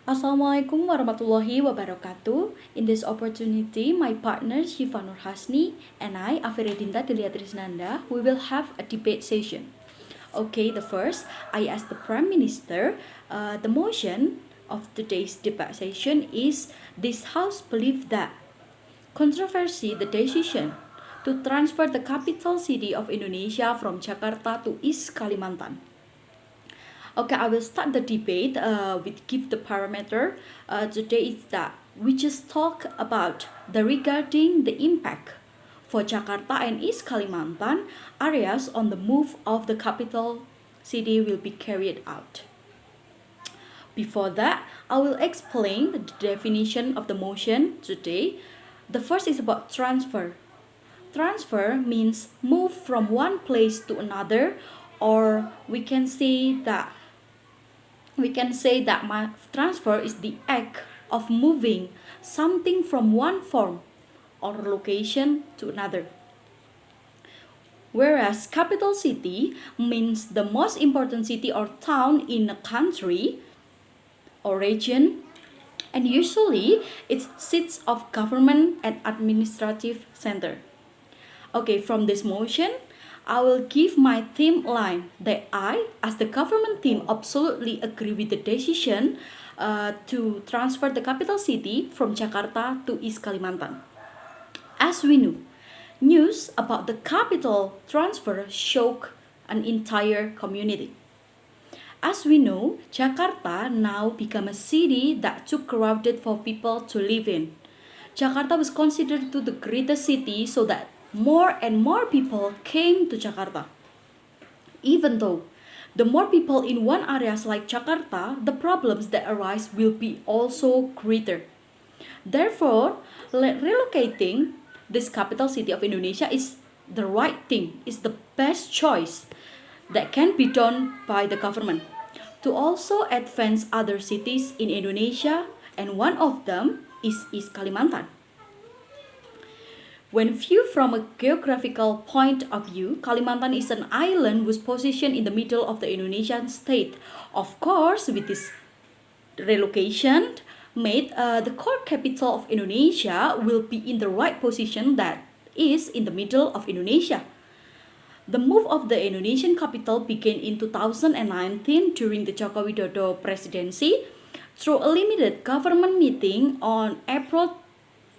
Assalamualaikum warahmatullahi wabarakatuh. In this opportunity, my partner Syifa Norhasni and I, Averedinta Delia T, we will have a debate session. Okay, the first, I ask the Prime Minister, the motion of today's debate session is this House believes that controversy the decision to transfer the capital city of Indonesia from Jakarta to East Kalimantan. Okay, I will start the debate with give the parameter. Today is that we just talk about the regarding the impact for Jakarta and East Kalimantan areas on the move of the capital city will be carried out. Before that, I will explain the definition of the motion today. The first is about transfer. Transfer means move from one place to another, or we can say that my transfer is the act of moving something from one form or location to another. Whereas capital city means the most important city or town in a country or region, and usually it's seats of government and administrative center. Okay, from this motion, I will give my theme line that I, as the government team, absolutely agree with the decision to transfer the capital city from Jakarta to East Kalimantan. As we know, news about the capital transfer shook an entire community. As we know, Jakarta now become a city that too crowded for people to live in. Jakarta was considered to the greatest city so that more and more people came to Jakarta. Even though the more people in one areas like Jakarta, the problems that arise will be also greater. Therefore, relocating this capital city of Indonesia is the right thing, is the best choice that can be done by the government to also advance other cities in Indonesia, and one of them is East Kalimantan. When viewed from a geographical point of view, Kalimantan is an island whose position in the middle of the Indonesian state. Of course, with this relocation made, the core capital of Indonesia will be in the right position that is in the middle of Indonesia. The move of the Indonesian capital began in 2019 during the Joko Widodo presidency through a limited government meeting on April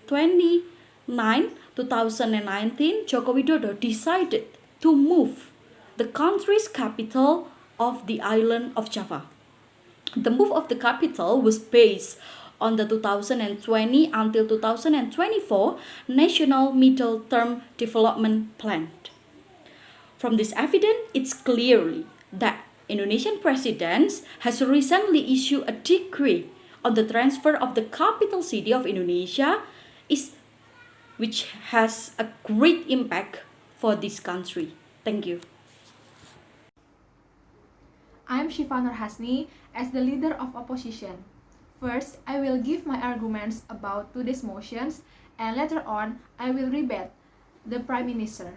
29, 2019. Joko Widodo decided to move the country's capital of the island of Java. The move of the capital was based on the 2020 until 2024 National Midterm Development Plan. From this evidence, it's clearly that Indonesian president has recently issued a decree on the transfer of the capital city of Indonesia, which has a great impact for this country. Thank you. I'm Syifa Norhasni as the leader of opposition. First, I will give my arguments about today's motions, and later on, I will rebut the Prime Minister.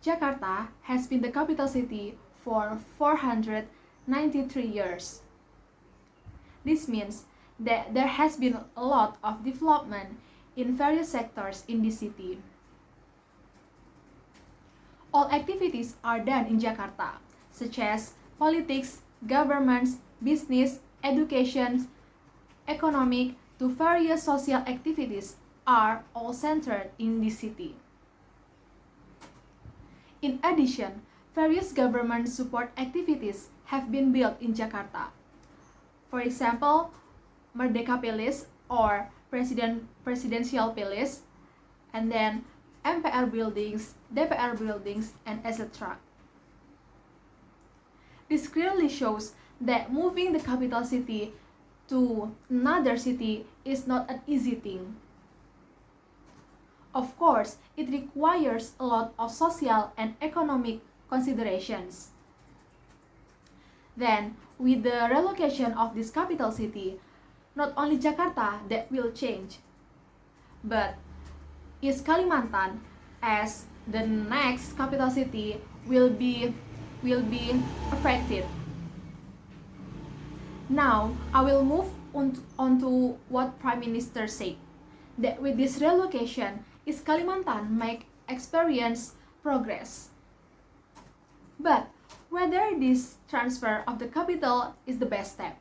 Jakarta has been the capital city for 493 years. This means that there has been a lot of development in various sectors in the city. All activities are done in Jakarta, such as politics, governments, business, education, economic, to various social activities are all centered in this city. In addition, various government support activities have been built in Jakarta. For example, Merdeka Palace or Presidential Palace, and then MPR buildings, DPR buildings, and etc. This clearly shows that moving the capital city to another city is not an easy thing. Of course, it requires a lot of social and economic considerations. Then, with the relocation of this capital city, not only Jakarta that will change, but East Kalimantan as the next capital city will be affected. Now, I will move on to what Prime Minister said, that with this relocation, is Kalimantan might experience progress. But whether this transfer of the capital is the best step,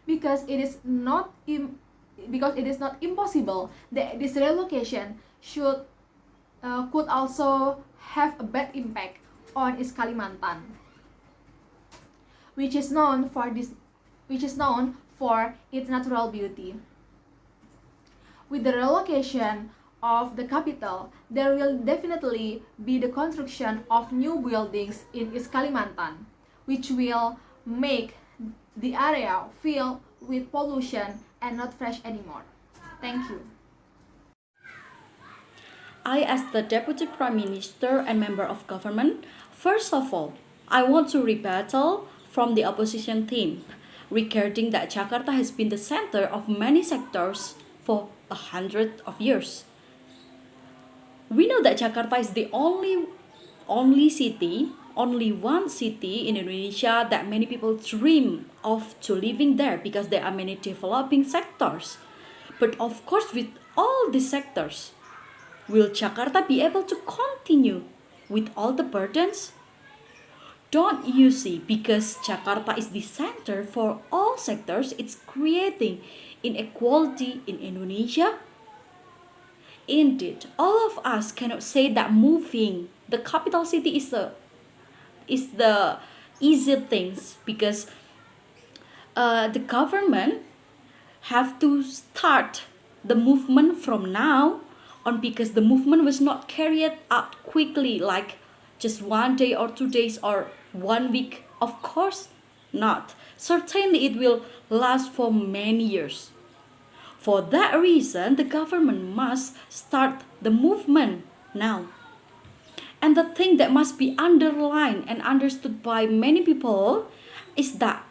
because it is not impossible that this relocation could also have a bad impact on its Kalimantan, which is known for its natural beauty. With the relocation of the capital, there will definitely be the construction of new buildings in East Kalimantan, which will make the area filled with pollution and not fresh anymore. Thank you. I, as the Deputy Prime Minister and member of government, first of all, I want to rebuttal from the opposition team regarding that Jakarta has been the center of many sectors for 100 of years. We know that Jakarta is the only one city in Indonesia that many people dream of to living there because there are many developing sectors. But of course, with all these sectors, will Jakarta be able to continue with all the burdens? Don't you see, because Jakarta is the center for all sectors, it's creating inequality in Indonesia? Indeed, all of us cannot say that moving the capital city is the easy things, because the government have to start the movement from now on, because the movement was not carried out quickly, like just 1 day or 2 days or 1 week. Of course not. Certainly it will last for many years. For that reason, the government must start the movement now. And the thing that must be underlined and understood by many people is that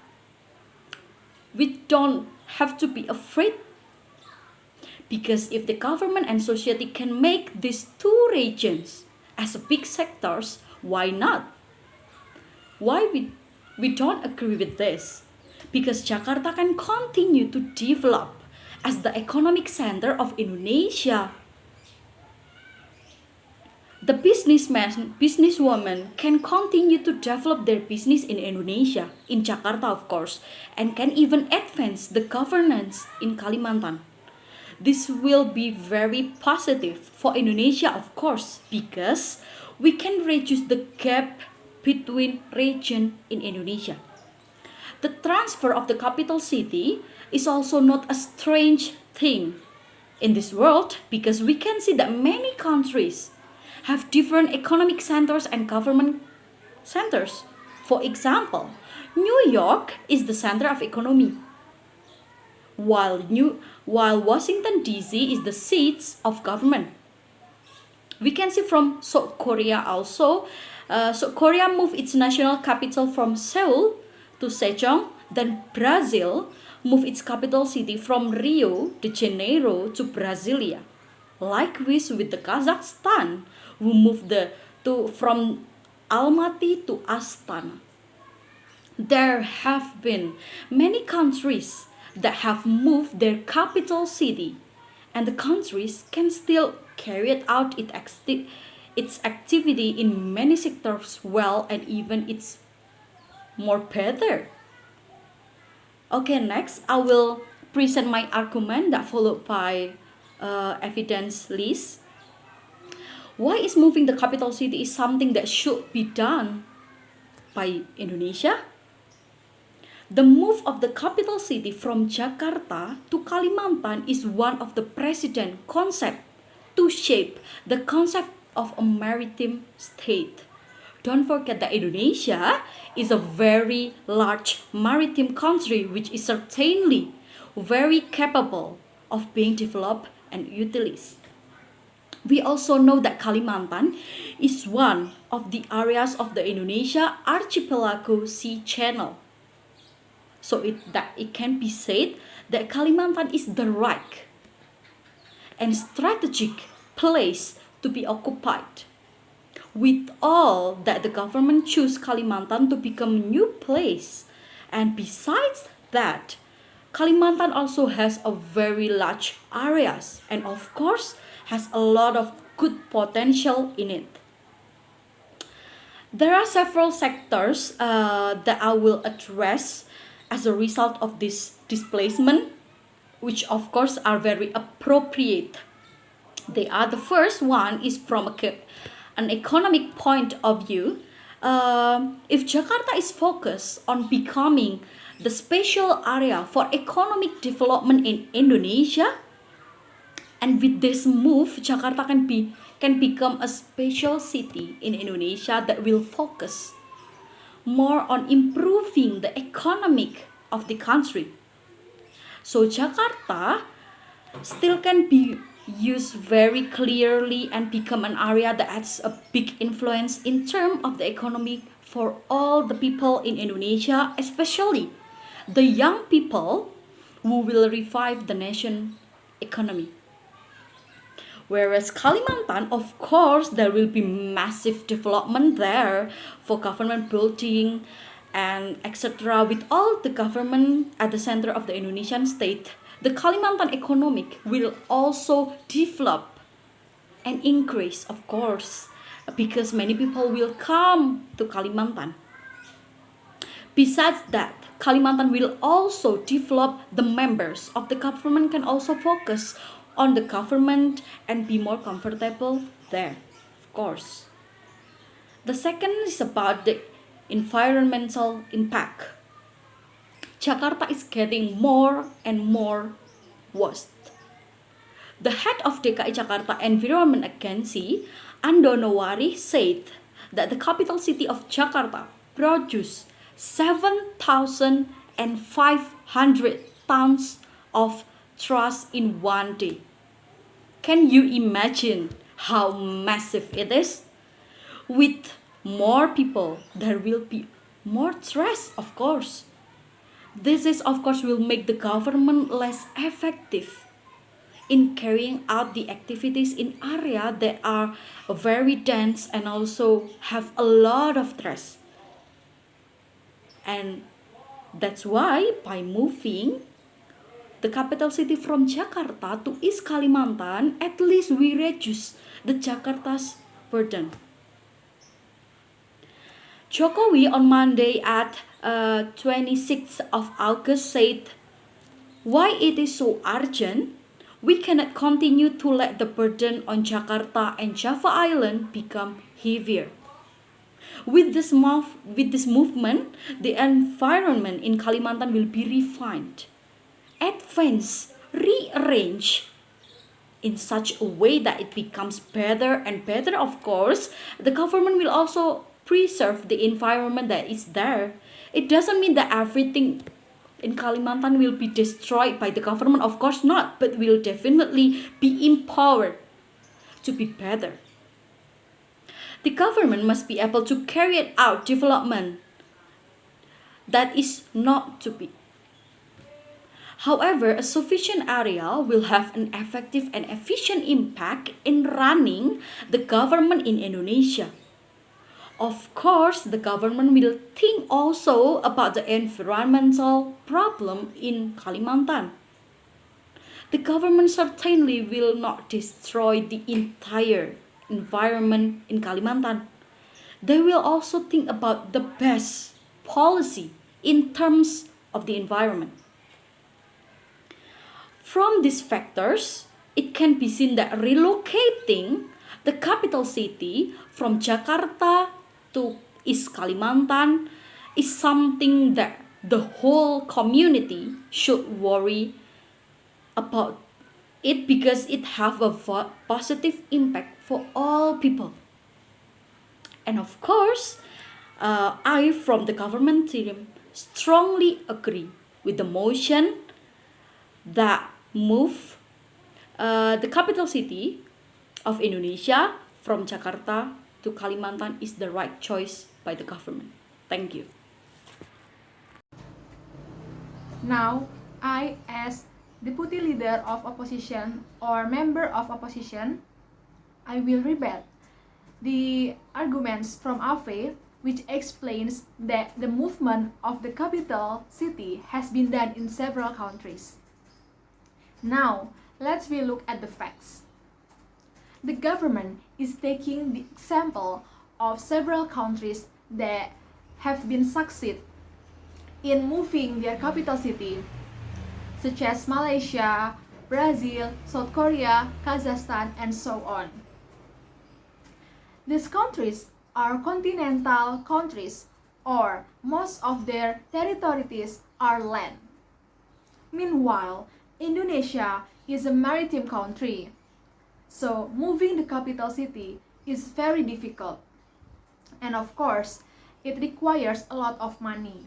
we don't have to be afraid, because if the government and society can make these two regions as big sectors, why not? Why we don't agree with this? Because Jakarta can continue to develop as the economic center of Indonesia. The businesswomen can continue to develop their business in Indonesia, in Jakarta of course, and can even advance the governance in Kalimantan. This will be very positive for Indonesia of course, because we can reduce the gap between regions in Indonesia. The transfer of the capital city is also not a strange thing in this world, because we can see that many countries have different economic centers and government centers. For example, New York is the center of economy, while Washington DC is the seat of government. We can see from South Korea also. South Korea moved its national capital from Seoul to Sejong. Then Brazil moved its capital city from Rio de Janeiro to Brasilia. Likewise with the Kazakhstan, who moved from Almaty to Astana. There have been many countries that have moved their capital city, and the countries can still carry out its activity in many sectors well, and even it's more better. Okay, next I will present my argument that followed by evidence list. Why is moving the capital city is something that should be done by Indonesia? The move of the capital city from Jakarta to Kalimantan is one of the president's concept to shape the concept of a maritime state. Don't forget that Indonesia is a very large maritime country, which is certainly very capable of being developed and utilized. We also know that Kalimantan is one of the areas of the Indonesia archipelago sea channel. So it can be said that Kalimantan is the right and strategic place to be occupied. With all that, the government chose Kalimantan to become a new place, and besides that, Kalimantan also has a very large areas and of course has a lot of good potential in it. There are several sectors that I will address as a result of this displacement, which of course are very appropriate. They are the first one is from an economic point of view. If Jakarta is focused on becoming the special area for economic development in Indonesia, and with this move, Jakarta can become a special city in Indonesia that will focus more on improving the economic of the country. So Jakarta still can be used very clearly and become an area that has a big influence in terms of the economy for all the people in Indonesia, especially the young people who will revive the nation economy. Whereas Kalimantan, of course, there will be massive development there for government building and etc. With all the government at the center of the Indonesian state, the Kalimantan economic will also develop and increase, of course, because many people will come to Kalimantan. Besides that, Kalimantan will also develop the members of the government can also focus on the government and be more comfortable there, of course. The second is about the environmental impact. Jakarta is getting more and more worse. The head of DKI Jakarta Environment Agency, Ando Nowari, said that the capital city of Jakarta produced 7,500 tons of trash in one day. Can you imagine how massive it is? With more people, there will be more trash, of course. This is, of course, will make the government less effective in carrying out the activities in area that are very dense and also have a lot of trash. And that's why by moving the capital city from Jakarta to East Kalimantan, at least we reduce the Jakarta's burden. Jokowi on Monday at 26th of August said, why it is so urgent? We cannot continue to let the burden on Jakarta and Java Island become heavier. With this movement, the environment in Kalimantan will be refined, advanced, rearranged in such a way that it becomes better and better. Of course, the government will also preserve the environment that is there. It doesn't mean that everything in Kalimantan will be destroyed by the government, of course not, but will definitely be empowered to be better. The government must be able to carry out development that is not to be. However, a sufficient area will have an effective and efficient impact in running the government in Indonesia. Of course, the government will think also about the environmental problem in Kalimantan. The government certainly will not destroy the entire environment in Kalimantan. They will also think about the best policy in terms of the environment. From these factors, it can be seen that relocating the capital city from Jakarta to East Kalimantan is something that the whole community should worry about it because it have a positive impact for all people. And of course, I from the government team strongly agree with the motion that move the capital city of Indonesia from Jakarta to Kalimantan is the right choice by the government. Thank you. Now, I, as deputy leader of opposition or member of opposition, I will rebut the arguments from Ave which explains that the movement of the capital city has been done in several countries. Now, let's relook at the facts. The government is taking the example of several countries that have been succeed in moving their capital city, such as Malaysia, Brazil, South Korea, Kazakhstan, and so on. These countries are continental countries, or most of their territories are land. Meanwhile, Indonesia is a maritime country, so moving the capital city is very difficult. And of course, it requires a lot of money.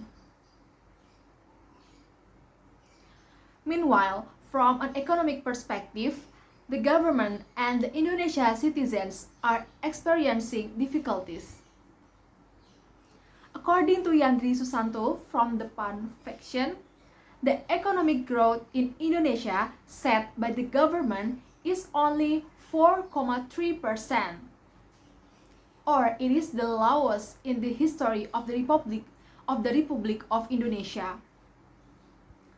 Meanwhile, from an economic perspective, the government and the Indonesia citizens are experiencing difficulties. According to Yandri Susanto from the PAN faction, the economic growth in Indonesia set by the government is only 4.3%, or it is the lowest in the history of the Republic of Indonesia.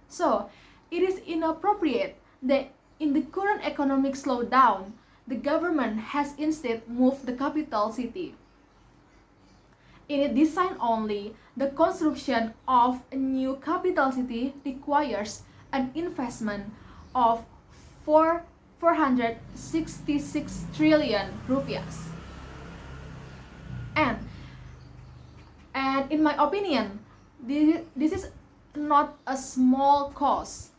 So, it is inappropriate that in the current economic slowdown, the government has instead moved the capital city. In its design only, the construction of a new capital city requires an investment of 466 trillion rupiahs. And in my opinion, this is not a small cost.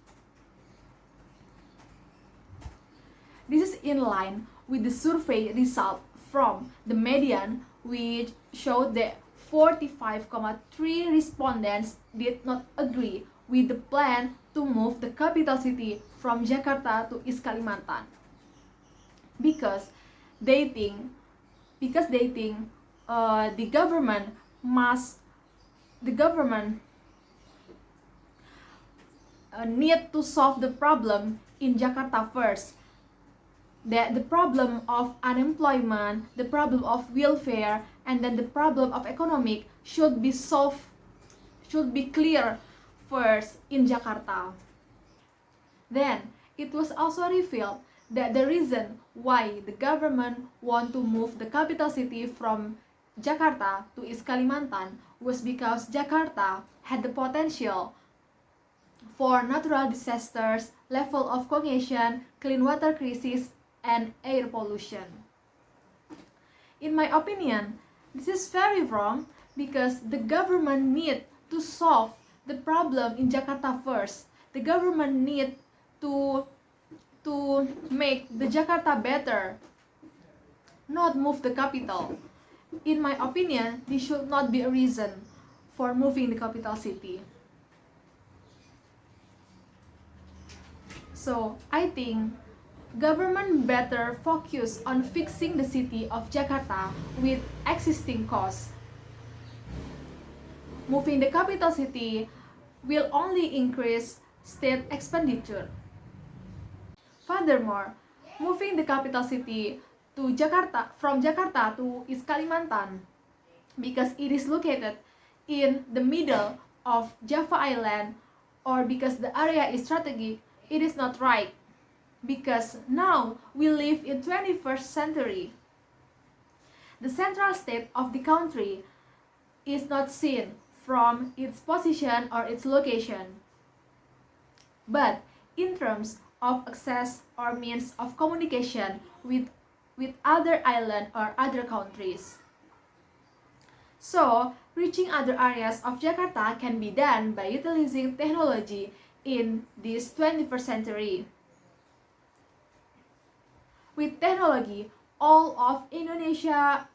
This is in line with the survey result from the Median, which showed that 45.3% respondents did not agree with the plan to move the capital city from Jakarta to East Kalimantan, because they think the government need to solve the problem in Jakarta first. That the problem of unemployment, the problem of welfare, and then the problem of economic should be solved, should be clear first in Jakarta. Then it was also revealed that the reason why the government want to move the capital city from Jakarta to East Kalimantan was because Jakarta had the potential for natural disasters, level of congestion, clean water crisis, and air pollution. In my opinion, this is very wrong because the government need to solve the problem in Jakarta first. The government need to make the Jakarta better, not move the capital. In my opinion, this should not be a reason for moving the capital city. So I think government better focus on fixing the city of Jakarta with existing costs. Moving the capital city will only increase state expenditure. Furthermore, moving the capital city to Jakarta from Jakarta to East Kalimantan, because it is located in the middle of Java Island, or because the area is strategic, it is not right. Because now we live in 21st century. The central state of the country is not seen from its position or its location, but in terms of access or means of communication with other island or other countries. So, reaching other areas of Jakarta can be done by utilizing technology in this 21st century. With technology, all of Indonesia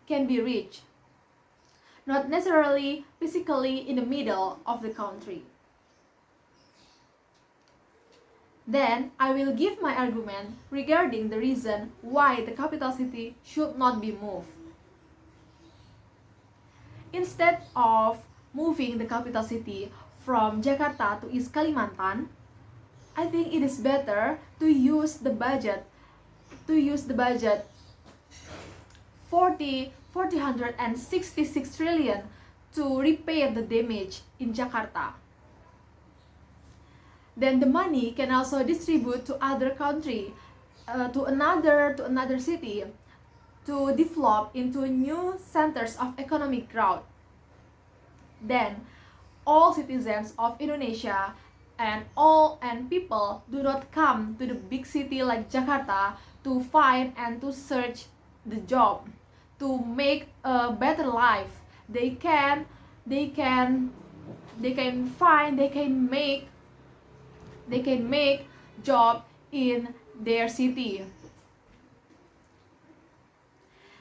can be reached, not necessarily physically in the middle of the country. Then I will give my argument regarding the reason why the capital city should not be moved. Instead of moving the capital city from Jakarta to East Kalimantan, I think it is better to use the budget 40 466 trillion to repair the damage in Jakarta. Then the money can also distribute to other country, to another city, to develop into new centers of economic growth. Then all citizens of Indonesia and people do not come to the big city like Jakarta to find and to search the job, to make a better life. They can find, they can make job in their city.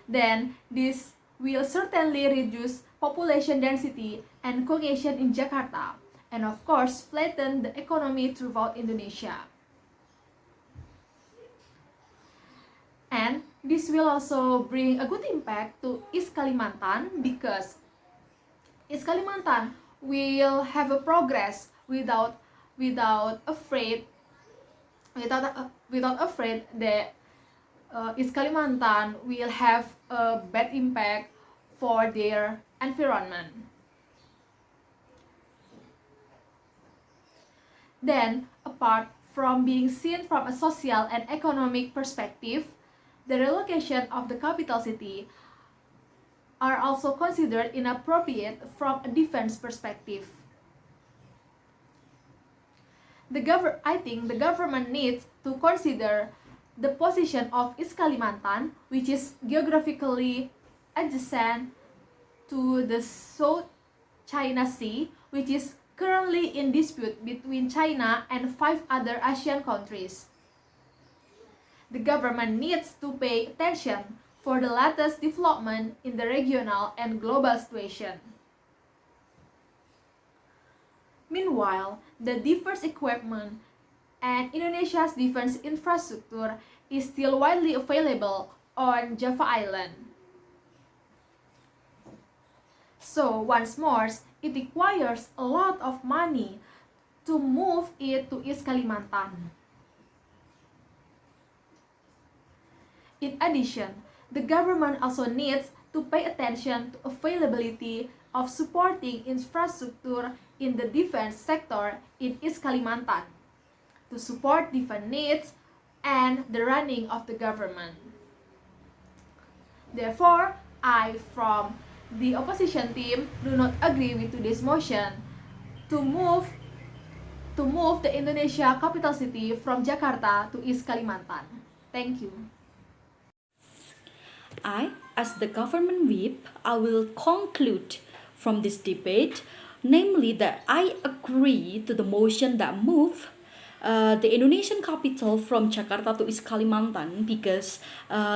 Then this will certainly reduce population density and congestion in Jakarta, and of course flatten the economy throughout Indonesia. And this will also bring a good impact to East Kalimantan, because East Kalimantan will have a progress without afraid that East Kalimantan will have a bad impact for their environment. Then, apart from being seen from a social and economic perspective, the relocation of the capital city are also considered inappropriate from a defense perspective. I think the government needs to consider the position of East Kalimantan, which is geographically adjacent to the South China Sea, which is currently in dispute between China and 5 other Asian countries. The government needs to pay attention for the latest development in the regional and global situation. Meanwhile, the defense equipment and Indonesia's defense infrastructure is still widely available on Java Island. So once more, it requires a lot of money to move it to East Kalimantan. In addition, the government also needs to pay attention to availability of supporting infrastructure in the defense sector in East Kalimantan to support defense needs and the running of the government. Therefore, I, from the opposition team, do not agree with today's motion to move the Indonesia capital city from Jakarta to East Kalimantan. Thank you. As the government whip, I will conclude from this debate, namely that I agree to the motion that move the Indonesian capital from Jakarta to East Kalimantan, because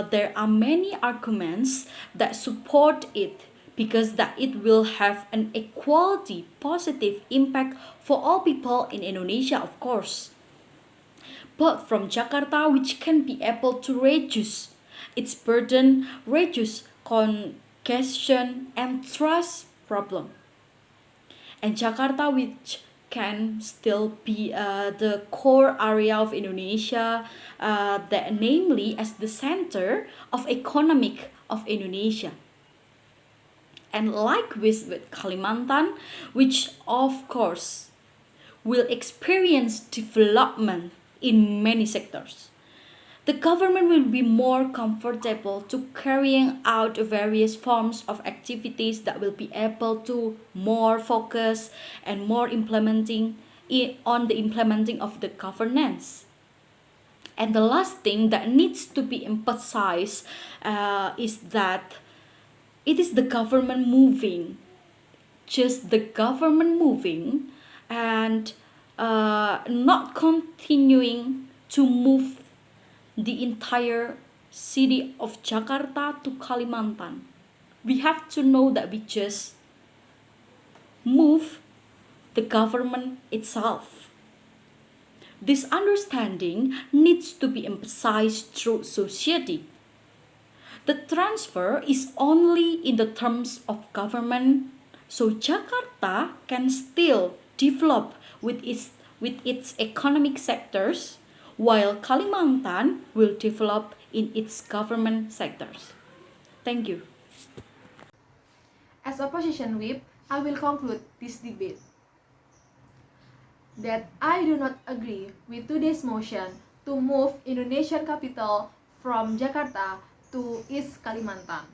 there are many arguments that support it, because that it will have an equality positive impact for all people in Indonesia, of course, but from Jakarta, which can be able to reduce its burden, reduce congestion and trust problem. And Jakarta, which can still be the core area of Indonesia, that namely as the center of economic of Indonesia. And likewise with Kalimantan, which of course will experience development in many sectors. The government will be more comfortable to carrying out various forms of activities that will be able to more focus and more on the implementing of the governance. And the last thing that needs to be emphasized is that it is the government moving, just the government moving, and not continuing to move the entire city of Jakarta to Kalimantan. We have to know that we just move the government itself. This understanding needs to be emphasized through society. The transfer is only in the terms of government, so Jakarta can still develop with its economic sectors, while Kalimantan will develop in its government sectors. Thank you. As opposition whip, I will conclude this debate that I do not agree with today's motion to move Indonesian capital from Jakarta to East Kalimantan.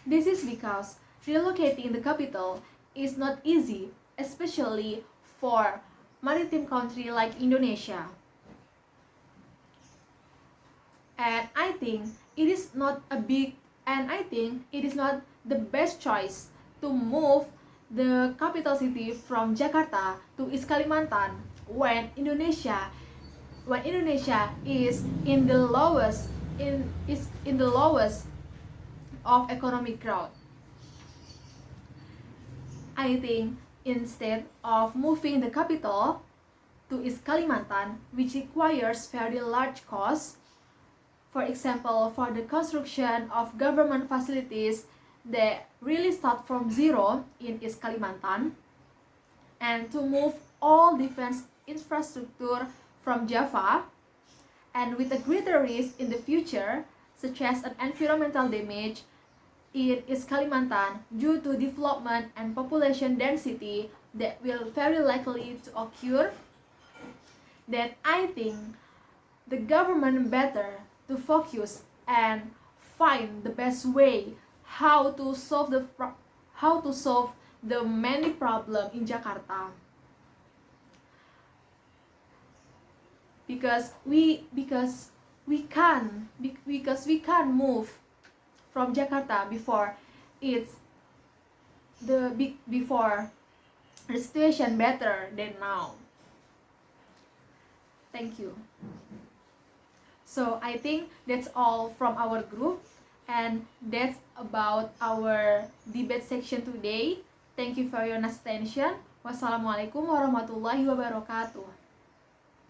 This is because relocating the capital is not easy, especially for maritime country like Indonesia. And I think it is not the best choice to move the capital city from Jakarta to East Kalimantan when Indonesia is in the lowest of economic growth. I think instead of moving the capital to East Kalimantan, which requires very large costs, for example, for the construction of government facilities that really start from zero in East Kalimantan, and to move all defense infrastructure from Java, and with a greater risk in the future, such as an environmental damage in East Kalimantan due to development and population density that will very likely to occur, then I think the government better to focus and find the best way how to solve the many problems in Jakarta, because we can move from Jakarta before the situation better than now. Thank you. So I think that's all from our group, and that's about our debate section today. Thank you for your attention. Wassalamualaikum warahmatullahi wabarakatuh.